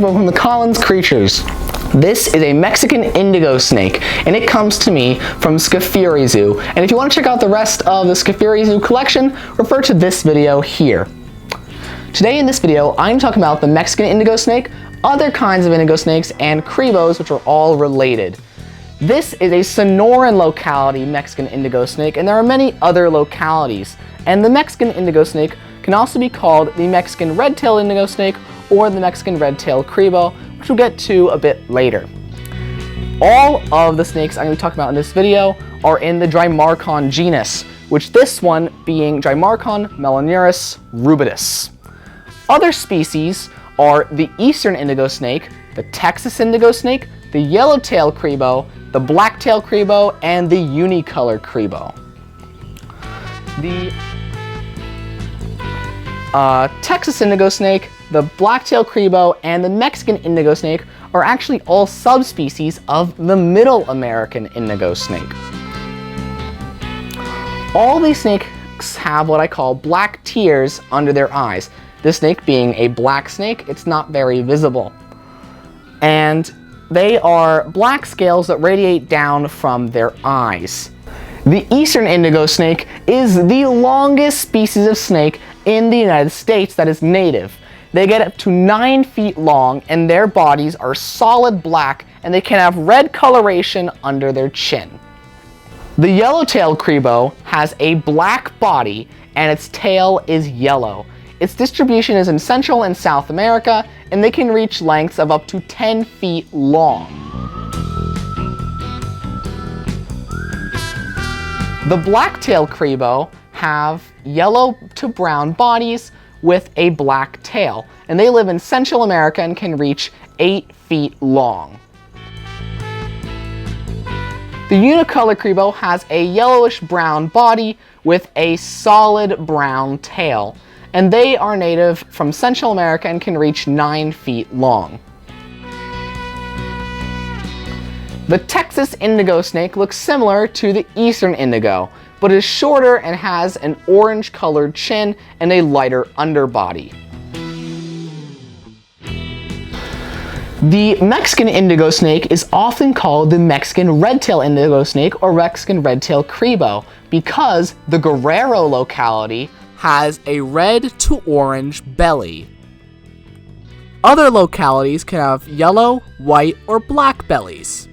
Cribo from the Collins Creatures. This is a Mexican Indigo snake, and it comes to me from Scafuri Zoo. And if you want to check out the rest of the Scafuri Zoo collection, refer to this video here. Today in this video, I'm talking about the Mexican Indigo snake, other kinds of indigo snakes, and cribos, which are all related. This is a Sonoran locality Mexican indigo snake, and there are many other localities. And the Mexican indigo snake can also be called the Mexican red-tailed indigo snake or the Mexican red-tailed cribo, which we'll get to a bit later. All of the snakes I'm going to be talking about in this video are in the Drymarchon genus, which this one being Drymarchon melanurus rubidus. Other species are the eastern indigo snake, the Texas indigo snake, the yellow-tailed cribo, the black-tailed cribo, and the Unicolor Cribo. The Texas indigo snake, the black-tailed cribo, and the Mexican indigo snake are actually all subspecies of the Middle American indigo snake. All these snakes have what I call black tears under their eyes. This snake being a black snake, it's not very visible. And they are black scales that radiate down from their eyes. The eastern indigo snake is the longest species of snake in the United States that is native. They get up to 9 feet long, and their bodies are solid black, and they can have red coloration under their chin. The yellow-tailed cribo has a black body, and its tail is yellow. Its distribution is in Central and South America, and they can reach lengths of up to 10 feet long. The black-tailed cribo have yellow to brown bodies with a black tail, and they live in Central America and can reach 8 feet long. The Unicolor Cribo has a yellowish-brown body with a solid brown tail, and they are native from Central America and can reach 9 feet long. The Texas indigo snake looks similar to the eastern indigo, but is shorter and has an orange-colored chin and a lighter underbody. The Mexican indigo snake is often called the Mexican red-tailed indigo snake or Mexican red-tailed cribo because the Guerrero locality has a red to orange belly. Other localities can have yellow, white, or black bellies.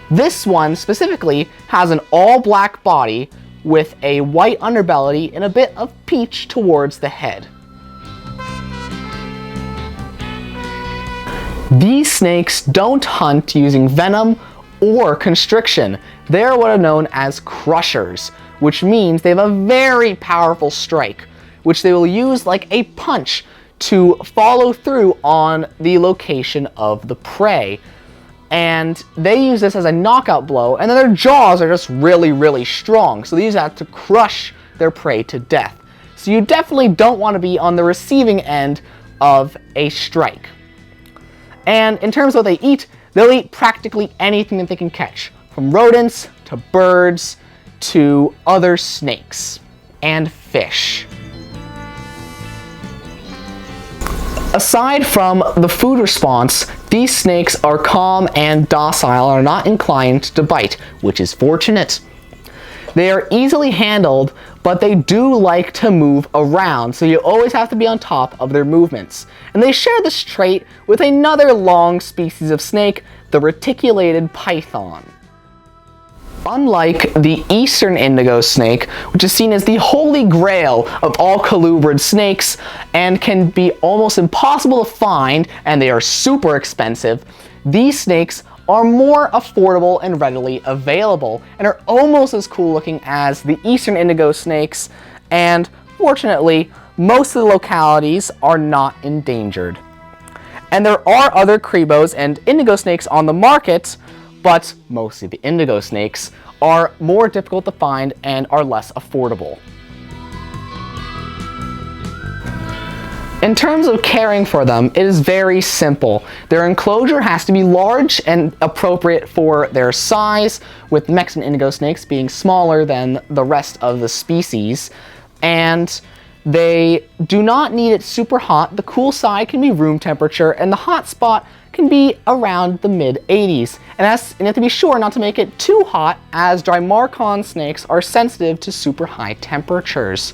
This one specifically has an all-black body with a white underbelly and a bit of peach towards the head. These snakes don't hunt using venom or constriction. They are what are known as crushers, which means they have a very powerful strike, which they will use like a punch to follow through on the location of the prey. And they use this as a knockout blow, and then their jaws are just really, really strong, so they use that to crush their prey to death. So you definitely don't want to be on the receiving end of a strike. And in terms of what they eat, they'll eat practically anything that they can catch, from rodents to birds to other snakes and fish. Aside from the food response, these snakes are calm and docile and are not inclined to bite, which is fortunate. They are easily handled, but they do like to move around, so you always have to be on top of their movements. And they share this trait with another long species of snake, the reticulated python. Unlike the eastern indigo snake, which is seen as the holy grail of all colubrid snakes and can be almost impossible to find, and they are super expensive, these snakes are more affordable and readily available and are almost as cool looking as the eastern indigo snakes, and fortunately, most of the localities are not endangered. And there are other cribos and indigo snakes on the market, but mostly the indigo snakes are more difficult to find and are less affordable. In terms of caring for them, it is very simple. Their enclosure has to be large and appropriate for their size, with Mexican indigo snakes being smaller than the rest of the species. And they do not need it super hot. The cool side can be room temperature, and the hot spot can be around the mid-80s. And you have to be sure not to make it too hot, as Drymarchon snakes are sensitive to super high temperatures.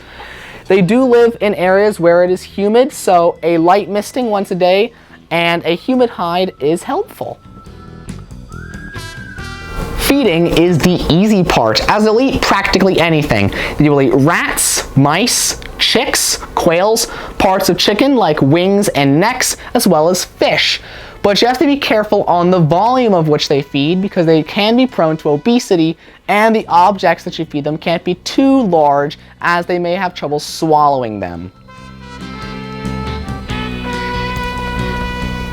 They do live in areas where it is humid, so a light misting once a day and a humid hide is helpful. Feeding is the easy part, as they'll eat practically anything. They will eat rats, mice, chicks, quails, parts of chicken like wings and necks, as well as fish. But you have to be careful on the volume of which they feed, because they can be prone to obesity, and the objects that you feed them can't be too large, as they may have trouble swallowing them.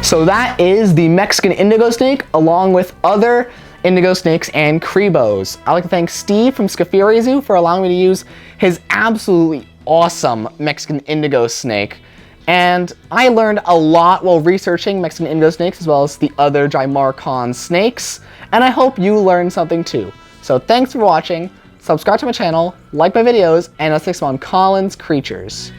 So that is the Mexican indigo snake, along with other indigo snakes and cribos. I'd like to thank Steve from Scafuri Zoo for allowing me to use his absolutely awesome Mexican indigo snake. And I learned a lot while researching Mexican indigo snakes, as well as the other Drymarchon snakes, and I hope you learned something too. So thanks for watching, subscribe to my channel, like my videos, and let's explore Colin's creatures.